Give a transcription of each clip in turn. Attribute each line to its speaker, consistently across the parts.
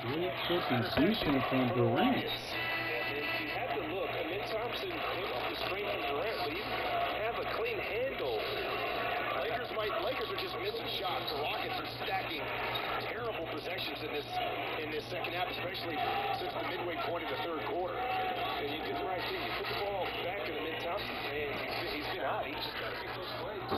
Speaker 1: Good cooking defense on Durant.
Speaker 2: You had to look. Amin Thompson came off the screen from Durant, but he didn't have a clean handle. Lakers are just missing shots. The Rockets are stacking terrible possessions in this second half, especially since the midway point of the third quarter. And you did the right thing. You put the ball back in Amin Thompson's hands. He's been hot. He's just got to make those plays.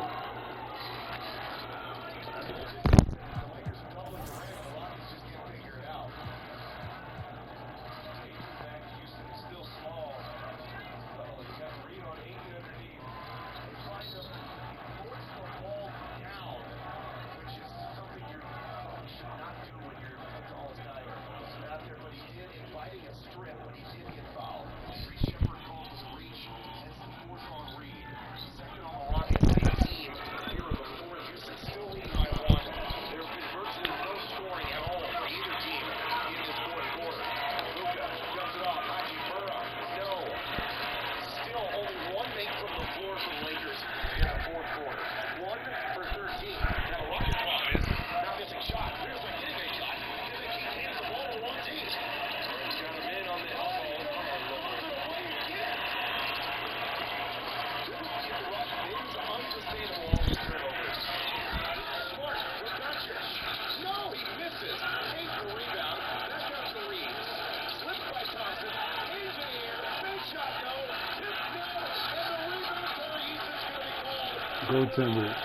Speaker 1: Goaltender.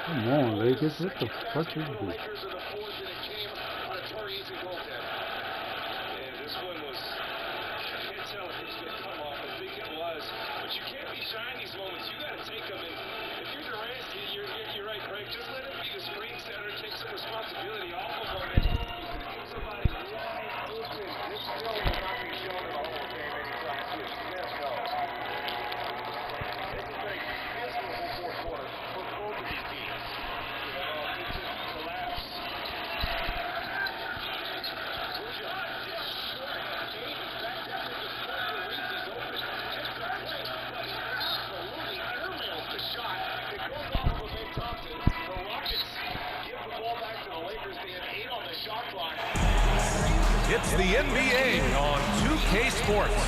Speaker 1: Come on, Lakers. What the fuck is this?
Speaker 3: It's the NBA on 2K Sports.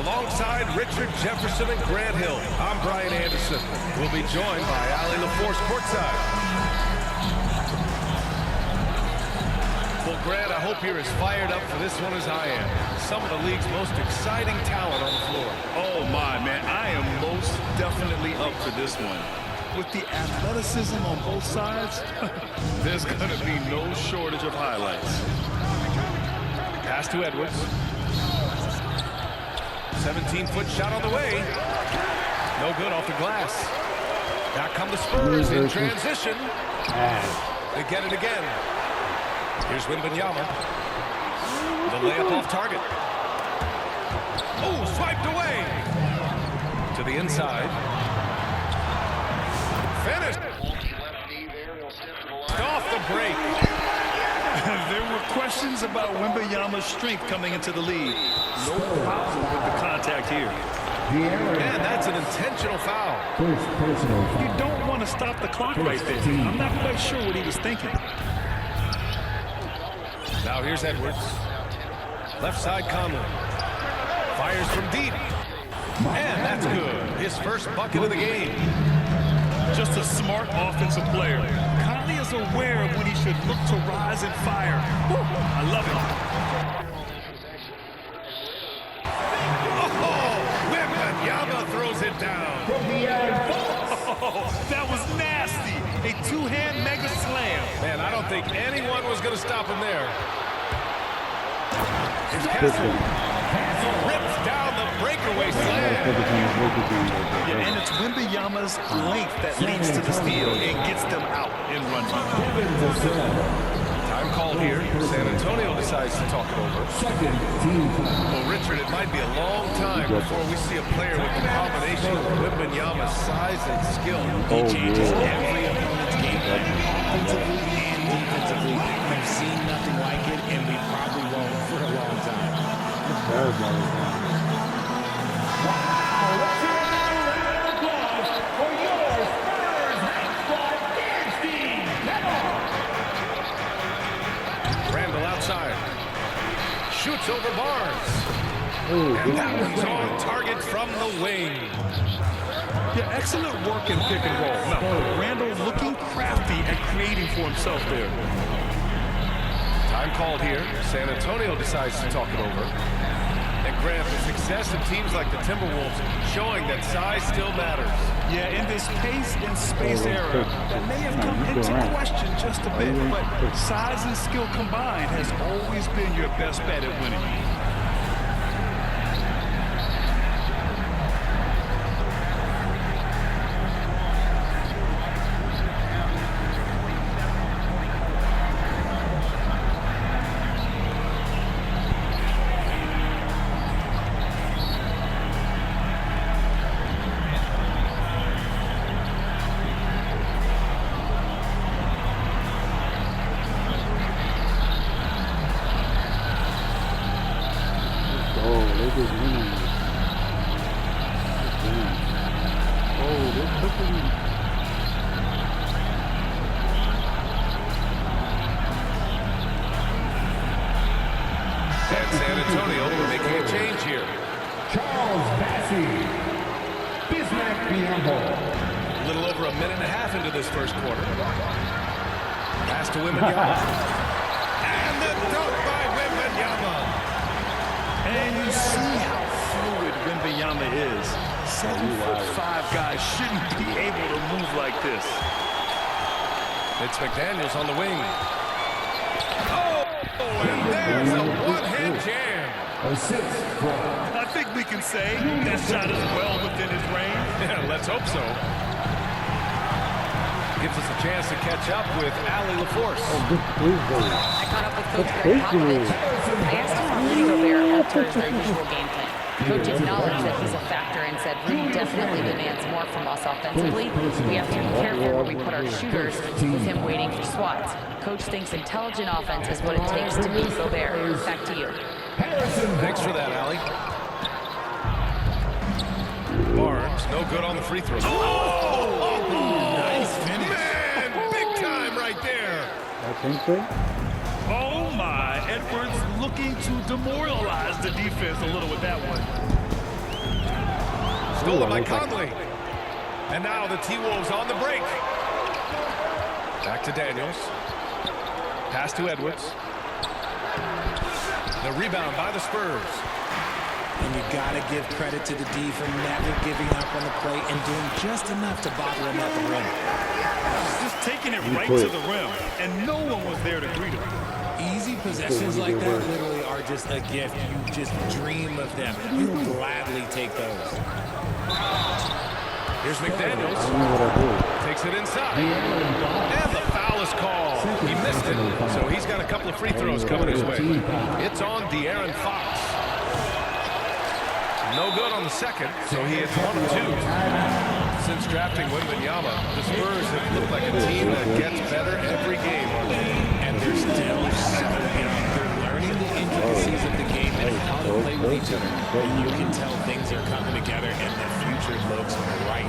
Speaker 3: Alongside Richard Jefferson and Grant Hill, I'm Brian Anderson. We'll be joined by Ali LaForce courtside. Well, Grant, I hope you're as fired up for this one as I am. Some of the league's most exciting talent on the floor.
Speaker 4: Oh, my, man. I am most definitely up for this one. With the athleticism on both sides, there's going to be no shortage of highlights.
Speaker 3: Pass to Edwards. 17-foot shot on the way. No good off the glass. Back come the Spurs in transition. They get it again. Here's Wembanyama. The layup off target. Oh, swiped away. To the inside. Finished. Off the break.
Speaker 4: There were questions about Wembanyama's strength coming into the league. No problem with the contact here.
Speaker 3: Man, that's an intentional foul.
Speaker 4: You don't want to stop the clock right there. I'm not quite sure what he was thinking.
Speaker 3: Now here's Edwards. Left side Conley. Fires from deep. And that's good. His first bucket of the game.
Speaker 4: Just a smart offensive player. Conley is aware of when he should look to rise and fire. I love it.
Speaker 3: Oh, Wembanyama throws it down.
Speaker 4: Oh, that was nasty. A two-hand mega slam.
Speaker 3: Man, I don't think anyone was going to stop him there. Here's Castro. Rips down the breakaway slam.
Speaker 4: Yeah, and it's Wembanyama's length that leads to the steal and gets them out in run time.
Speaker 3: Time called here. San Antonio decides to talk it over. Well, Richard, it might be a long time before we see a player with the combination of Wembanyama's size and skill.
Speaker 4: He changes every opponent's game, offensively and defensively. We've seen nothing like it, and we probably won't for a long time.
Speaker 3: shoots over Barnes.
Speaker 1: Oh,
Speaker 3: And that one's on target from the wing.
Speaker 4: Yeah, excellent work in pick and roll. Now, Randall looking crafty and creating for himself there.
Speaker 3: Time called here. San Antonio decides to talk it over. And Grant, the success of teams like the Timberwolves showing that size still matters.
Speaker 4: Yeah, in this pace and space era, that may have come into question just a bit, but size and skill combined has always been your best bet at winning.
Speaker 3: San Antonio making a change here.
Speaker 5: Charles Bassey, Bismack Biyombo.
Speaker 3: A little over a minute and a half into this first quarter. Pass to Wembanyama. And the dunk by Wembanyama.
Speaker 4: And you see how fluid Wembanyama is. 7'5" guys shouldn't be able to move like this.
Speaker 3: It's McDaniels on the wing. Oh, and there's a one-hand jam.
Speaker 4: I think we can say that shot is well within his range.
Speaker 3: Yeah, let's hope so. Gives us a chance to catch up with Allie LaForce.
Speaker 6: I caught up with Coach Greg Popovich. I asked him how Rudy Gobert alters their usual game plan. Coach acknowledged that he's a factor and said Rudy definitely demands more from us offensively. We have to be careful where we put our shooters with him waiting for swats. Coach thinks intelligent offense is what it takes to beat Gobert. Back to you.
Speaker 3: Thanks for that, Allie. Barnes, no good on the free throw. Oh!
Speaker 4: Nice finish.
Speaker 3: Man, big time right there.
Speaker 1: I think so.
Speaker 4: Oh my, Edwards looking to demoralize the defense a little with that one.
Speaker 3: Stolen by Conley. And now the T-Wolves on the break. Back to Daniels. Pass to Edwards. The rebound by the Spurs.
Speaker 7: And you gotta give credit to the D for never giving up on the play and doing just enough to bother him at the rim.
Speaker 4: Just taking it right to the rim, and no one was there to greet him.
Speaker 7: Easy possessions like that literally are just a gift. You just dream of them. You'll gladly take those.
Speaker 3: Here's McDaniels.
Speaker 1: I don't know what I did.
Speaker 3: Takes it inside. And the foul is called. He missed it, so he's got a couple of free throws coming his way. It's on De'Aaron Fox. No good on the second, so he hits 1 of 2. Since drafting Wembanyama, the Spurs have looked like a team that gets better every game.
Speaker 7: And they're still so young. They're learning the intricacies of the game and how to play with each other. And you can tell things are coming together and the future looks bright.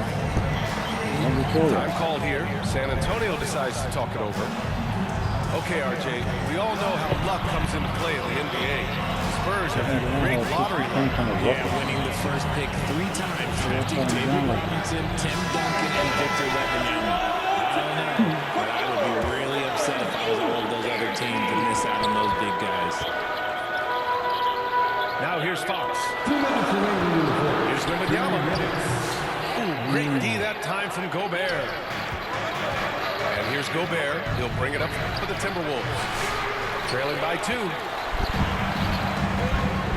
Speaker 3: Time called here. San Antonio decides to talk it over. Okay, RJ, we all know how luck comes into play in the NBA. Spurs have had a great lottery luck.
Speaker 7: Yeah, winning the first pick 3 times, drafting David Robinson, Tim Duncan, and Victor Wembanyama. I don't know, but I would be really upset if I was all of those other teams to miss out on those big guys.
Speaker 3: Now here's Fox. Here's Wembanyama. Ooh, great D that time from Gobert. And here's Gobert. He'll bring it up for the Timberwolves. Trailing by 2.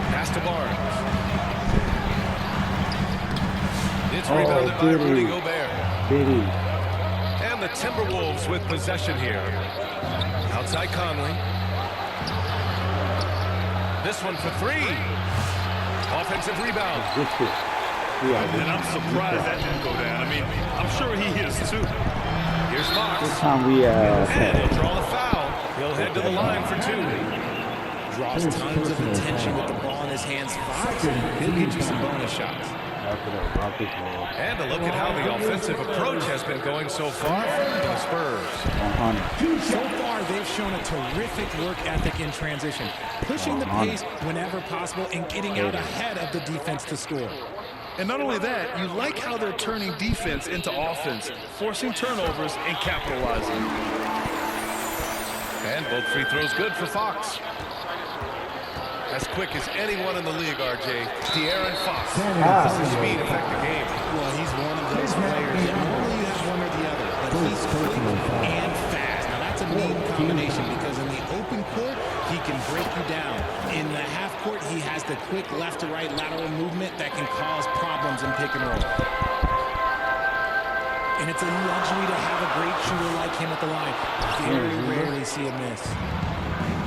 Speaker 3: Pass to Barnes. It's rebounded by Rudy Gobert. And the Timberwolves with possession here. Outside Conley. This one for 3. Offensive rebound.
Speaker 4: And I'm surprised that didn't go down. I mean, I'm sure he is too.
Speaker 3: Here's Fox.
Speaker 1: This time we
Speaker 3: And he'll draw the foul. He'll head to the line for 2.
Speaker 7: Draws tons of attention with the ball in his hands. Fox, he'll get you some bonus shots.
Speaker 3: And a look at how the offensive approach has been going so far for the Spurs.
Speaker 7: So far, they've shown a terrific work ethic in transition, pushing the pace whenever possible and getting out ahead of the defense to score.
Speaker 4: And not only that, you like how they're turning defense into offense, forcing turnovers and capitalizing.
Speaker 3: And both free throws good for Fox. As quick as anyone in the league, RJ. De'Aaron Fox. Does his speed affect the game?
Speaker 7: Well, he's one of those players that normally you have one or the other, but he's quick and fast. Now, that's a neat combination because in the open court, he can break you down. In the half court, he has the quick left to right lateral movement that can cause problems in pick and roll. And it's a luxury to have a great shooter like him at the line. Very rarely see a miss.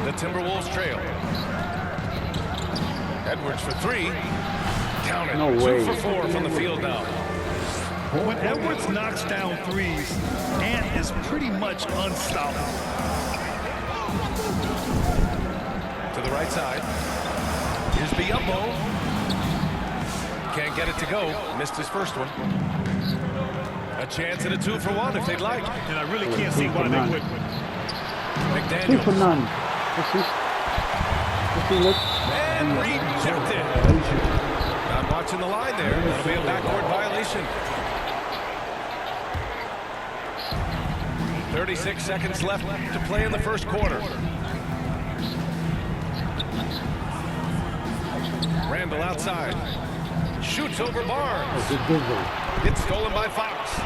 Speaker 3: The Timberwolves trail. Edwards for three. Count it.
Speaker 1: No
Speaker 3: 2
Speaker 1: way.
Speaker 3: for 4 from the field now.
Speaker 4: When Edwards knocks down threes, Ant is pretty much unstoppable.
Speaker 3: To the right side. Here's Biyombo. Can't get it to go. Missed his first one. A chance at a 2 for 1 if they'd like.
Speaker 4: And I really can't see why they wouldn't.
Speaker 1: 2 for
Speaker 3: McDaniels.
Speaker 1: none. Look.
Speaker 3: And rejected. Not watching the line there. That'll be a backcourt violation. 36 seconds left to play in the first quarter. Randall outside. Shoots over Barnes. Gets stolen by Fox.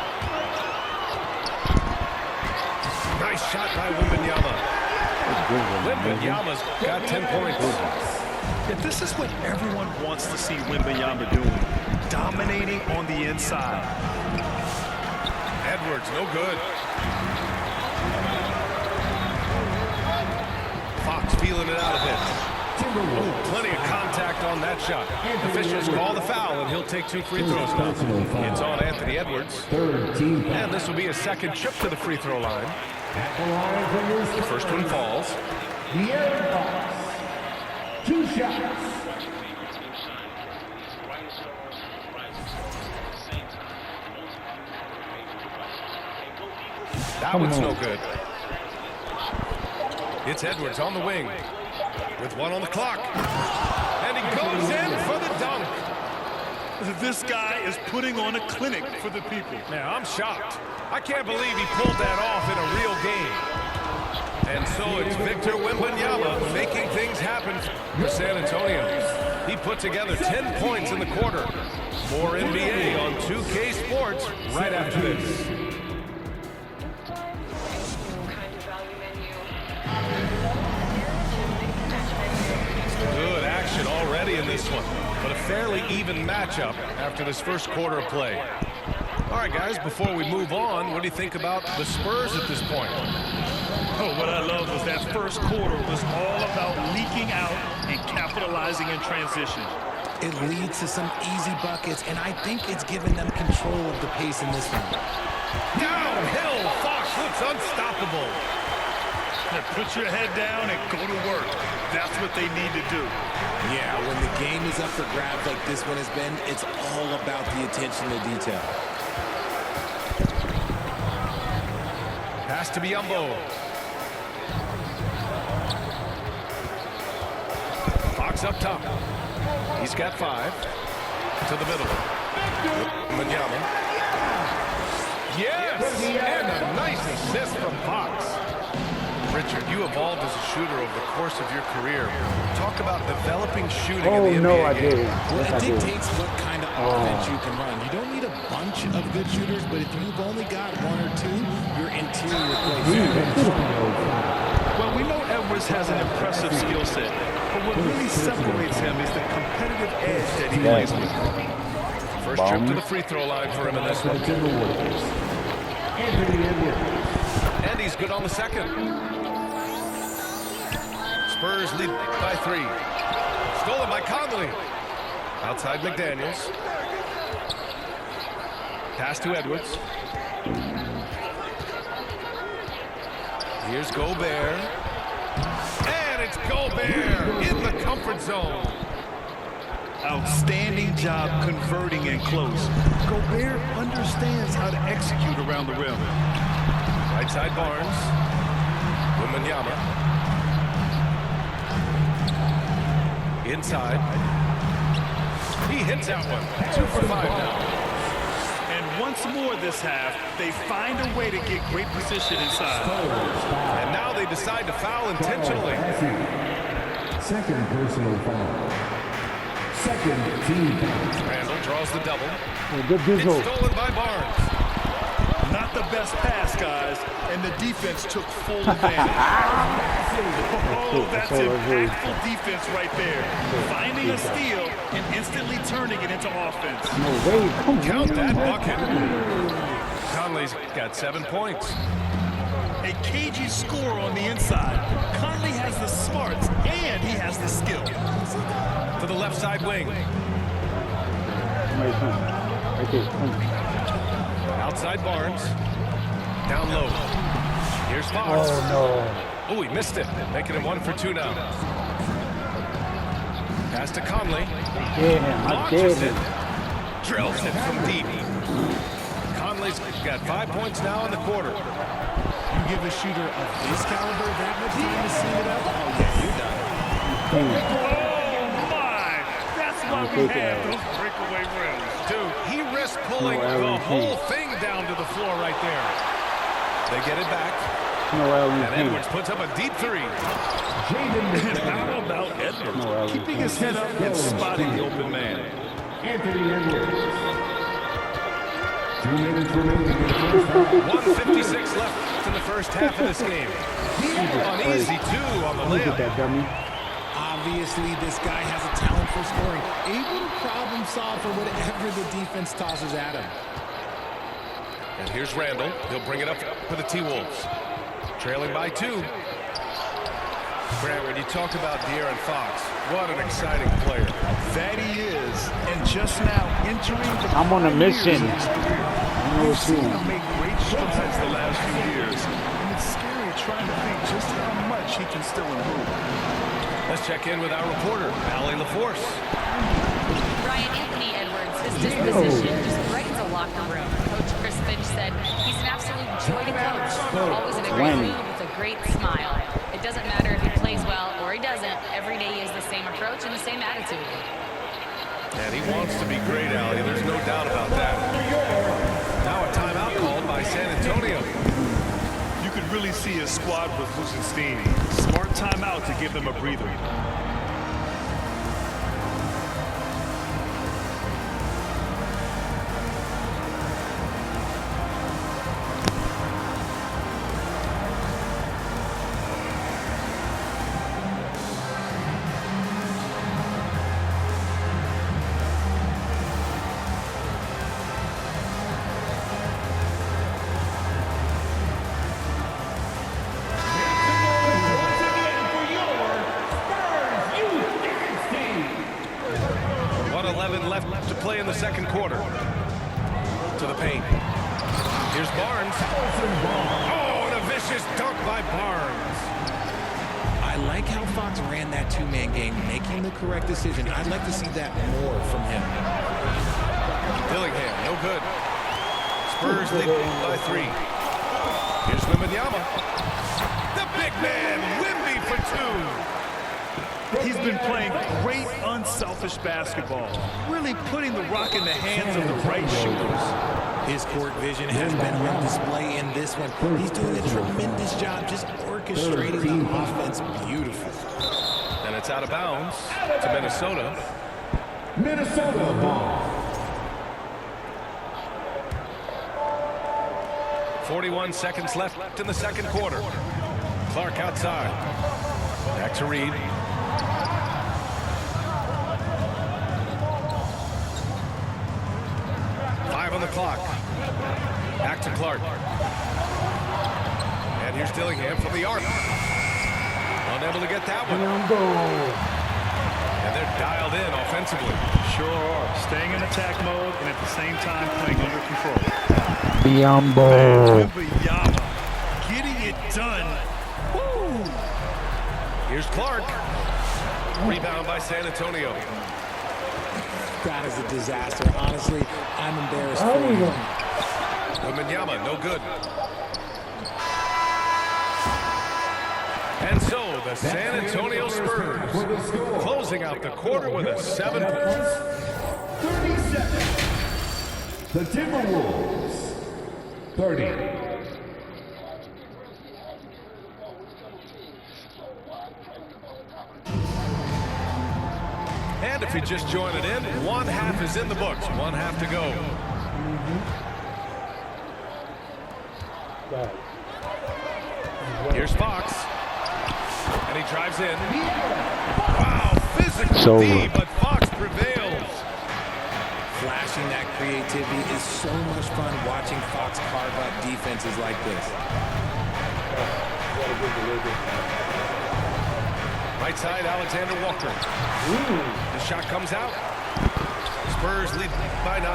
Speaker 3: Nice shot by Wembanyama. Wembanyama's got 10 points.
Speaker 4: If this is what everyone wants to see Wembanyama doing, dominating on the inside.
Speaker 3: Edwards, no good. Fox feeling it out a bit. Oh, plenty of contact on that shot. Officials call the foul, and he'll take 2 free throws now. It's on Anthony Edwards. And this will be a second trip to the free throw line. The first one falls.
Speaker 5: De'Aaron Fox. 2 shots.
Speaker 3: That one's no good. It's Edwards on the wing with 1 on the clock. And he goes in for the dunk.
Speaker 4: This guy is putting on a clinic for the people.
Speaker 3: Man, I'm shocked. I can't believe he pulled that off in a real game. And so it's Victor Wembanyama making things happen for San Antonio. He put together 10 points in the quarter. More NBA on 2K Sports right after this. Good action already in this one, but a fairly even matchup after this first quarter of play. All right, guys, before we move on, what do you think about the Spurs at this point?
Speaker 4: Oh, what I love was that first quarter was all about leaking out and capitalizing in transition.
Speaker 7: It leads to some easy buckets, and I think it's given them control of the pace in this one.
Speaker 3: Downhill, Fox looks unstoppable.
Speaker 4: Put your head down and go to work. That's what they need to do.
Speaker 7: Yeah, when the game is up for grabs like this one has been, it's all about the attention to detail.
Speaker 3: Pass to Biyombo. Fox up top. He's got 5. To the middle. Wembanyama. Yes! And a nice assist from Fox. Richard, you evolved as a shooter over the course of your career. Talk about developing shooting in the NBA
Speaker 1: no, I
Speaker 3: game.
Speaker 1: didn't.
Speaker 7: Well,
Speaker 1: Yes,
Speaker 7: it
Speaker 1: I did.
Speaker 7: dictates what kind of offense you can run. You don't need a bunch of good shooters, but if you've only got 1 or 2, your interior plays.
Speaker 4: Well, we know Edwards has an impressive skill set, but what really separates him is the competitive edge that he plays with.
Speaker 3: First trip to the free throw line for him in this one. And he's good on the second. Spurs lead by 3. Stolen by Conley. Outside McDaniels. Pass to Edwards. Here's Gobert. And it's Gobert in the comfort zone.
Speaker 4: Outstanding job converting and close. Gobert understands how to execute around the rim.
Speaker 3: Right side Barnes. Wembanyama. Inside. He hits that one. 2 for 5 now.
Speaker 4: And once more this half, they find a way to get great position inside.
Speaker 3: And now they decide to foul intentionally.
Speaker 5: Second personal foul. Second team foul.
Speaker 3: Randall draws the double.
Speaker 8: Good
Speaker 3: It's
Speaker 8: visual.
Speaker 3: stolen by Barnes.
Speaker 4: Not the best pass, guys, and the defense took full advantage. Oh, that's impactful defense right there. Finding a steal and instantly turning it into offense.
Speaker 8: No way. Come on.
Speaker 3: Count that bucket. Conley's got 7 points.
Speaker 4: A cagey score on the inside. Conley has the smarts and he has the skill.
Speaker 3: To the left side wing.
Speaker 8: Right there.
Speaker 3: Outside Barnes. Down low. Here's Fox.
Speaker 8: Oh, no.
Speaker 3: Oh, he missed it. Making him 1 for 2 now. Pass to Conley.
Speaker 8: Yeah, I
Speaker 3: Launches
Speaker 8: did
Speaker 3: it. Drills it from deep. Conley's got 5 points now in the quarter.
Speaker 7: You give a shooter of this caliber that much time to see it up, oh yeah, you're done.
Speaker 4: Oh my! That's why we have those breakaway rims.
Speaker 3: Dude, he risked pulling the whole thing down to the floor right there. They get it back.
Speaker 8: No
Speaker 3: And
Speaker 8: LEP.
Speaker 3: Edwards puts up a deep 3.
Speaker 4: How about Edwards? Keeping his head up and spotting the open man.
Speaker 5: Anthony Edwards. 2 minutes remaining in the first half.
Speaker 3: 1:56 left in the first half of this game. An easy 2 on the
Speaker 8: Look at
Speaker 3: layup.
Speaker 8: that dummy.
Speaker 7: Obviously, this guy has a talent for scoring. Able to problem solve for whatever the defense tosses at him.
Speaker 3: And here's Randall. He'll bring it up for the T-Wolves. Trailing by 2. Grant, when you talk about De'Aaron Fox, what an exciting player.
Speaker 4: That he is. And just now entering the
Speaker 8: I'm on a mission.
Speaker 4: Pioneers experience.
Speaker 8: I know
Speaker 4: We've
Speaker 8: what
Speaker 4: seen
Speaker 8: you
Speaker 4: him
Speaker 8: want.
Speaker 4: make great strides the last few years. And it's scary trying to think just how much he can still improve.
Speaker 3: Let's check in with our reporter, Allie LaForce.
Speaker 6: Ryan, Anthony Edwards, his disposition just brightens a locker room. Coach Chris Finch said he's an absolute joy to coach. Always in a great mood with a great smile. It doesn't matter if he plays well or he doesn't. Every day he has the same approach and the same attitude.
Speaker 3: And he wants to be great, Allie. There's no doubt about that. Now a timeout called by San Antonio.
Speaker 4: You could really see his squad was losing steam. Smart timeout to give them a breather.
Speaker 5: Once again for your Spurs Youth Dance Team.
Speaker 3: 1:11 left to play in the second quarter. To the paint. Here's Barnes. Oh, and a vicious dunk by Barnes.
Speaker 7: I like how Fox ran that two-man game, making the correct decision. I'd like to see that more from him.
Speaker 3: Dillingham, no good. Spurs lead by 3. Here's Wembanyama. The big man, Wemby for 2.
Speaker 4: He's been playing great, unselfish basketball. Really putting the rock in the hands of the right shooters.
Speaker 7: His court vision has been on display in this one. He's doing a tremendous job just orchestrating the offense beautifully.
Speaker 3: And it's out of bounds to Minnesota.
Speaker 5: Minnesota ball.
Speaker 3: 41 seconds left in the second quarter. Clark outside. Back to Reed. On the clock. Back to Clark. And here's Dillingham from the arc. Unable to get that one. And they're dialed in offensively.
Speaker 4: Sure are. Staying in attack mode and at the same time playing under control.
Speaker 8: Biombo.
Speaker 4: Wembanyama getting it done. Woo!
Speaker 3: Here's Clark. Rebound by San Antonio.
Speaker 7: That is a disaster. Honestly, I'm embarrassed for you.
Speaker 3: Wembanyama, no good. And so the San Antonio Spurs closing out the quarter with a 7 points.
Speaker 5: 37. The Timberwolves, 30.
Speaker 3: And if you just join it in, one half is in the books. One half to go. Here's Fox. And he drives in. Wow, physical D, but Fox prevails.
Speaker 7: Flashing that creativity is so much fun watching Fox carve up defenses like this.
Speaker 3: Right side, Alexander Walker. The shot comes out. Spurs lead by 9.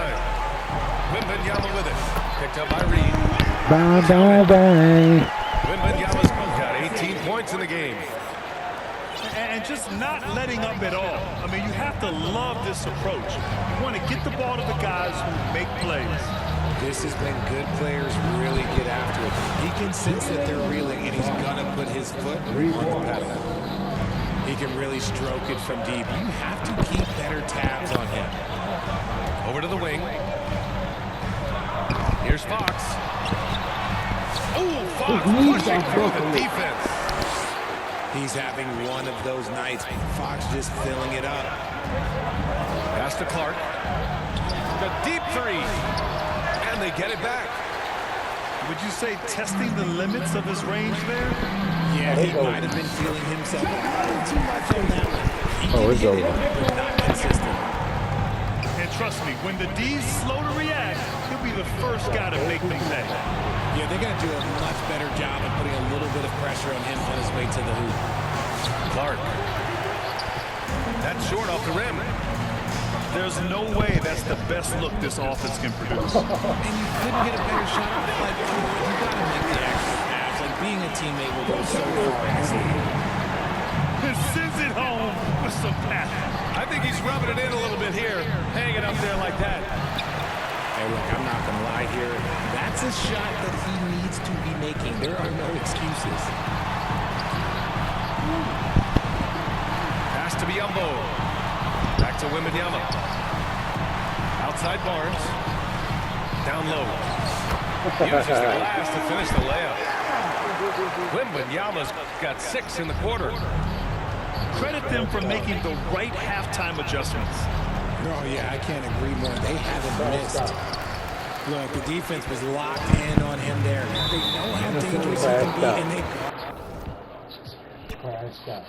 Speaker 3: Wembanyama with it. Picked up by Reed.
Speaker 8: Bye, bye, bye.
Speaker 3: Wembanyama's got 18 points in the game.
Speaker 4: And just not letting up at all. I mean, you have to love this approach. You want to get the ball to the guys who make plays.
Speaker 7: This has been good players really get after it. He can sense that they're reeling, and he's going to put his foot on the pedal. He can really stroke it from deep. You have to keep better tabs on him.
Speaker 3: Over to the wing. Here's Fox. Oh, Fox pushing through the defense.
Speaker 7: He's having one of those nights. Fox just filling it up.
Speaker 3: Pass to Clark. The deep three. And they get it back.
Speaker 4: Would you say testing the limits of his range there?
Speaker 7: Yeah, he might have been feeling himself a little too much on that one. He can
Speaker 8: it's
Speaker 7: hit
Speaker 8: over.
Speaker 7: it, but not consistent.
Speaker 4: And trust me, when the D's slow to react, he'll be the first guy to make them pay.
Speaker 7: Yeah, they're going to do a much better job of putting a little bit of pressure on him on his way to the hoop.
Speaker 3: Clark. That's short off the rim.
Speaker 4: There's no way that's the best look this offense can produce.
Speaker 7: And you couldn't get a better shot of it. Like, you got to make the extra pass. Like, being a teammate will go so far in this league.
Speaker 4: And sends it home with some passion.
Speaker 3: I think he's rubbing it in a little bit here. Hanging up there like that.
Speaker 7: Hey, look, I'm not going to lie here. That's a shot that he needs to be making. There are no excuses.
Speaker 3: Pass to Biyombo. Back to Wembanyama. Outside Barnes. Down low. Uses the glass to finish the layup. Wembanyama's got 6 in the quarter.
Speaker 4: Credit them for making the right halftime adjustments.
Speaker 7: Oh, yeah, I can't agree more. They haven't missed. Look, the defense was locked in on him there. They know how dangerous he can be, and they...
Speaker 8: All right, stop.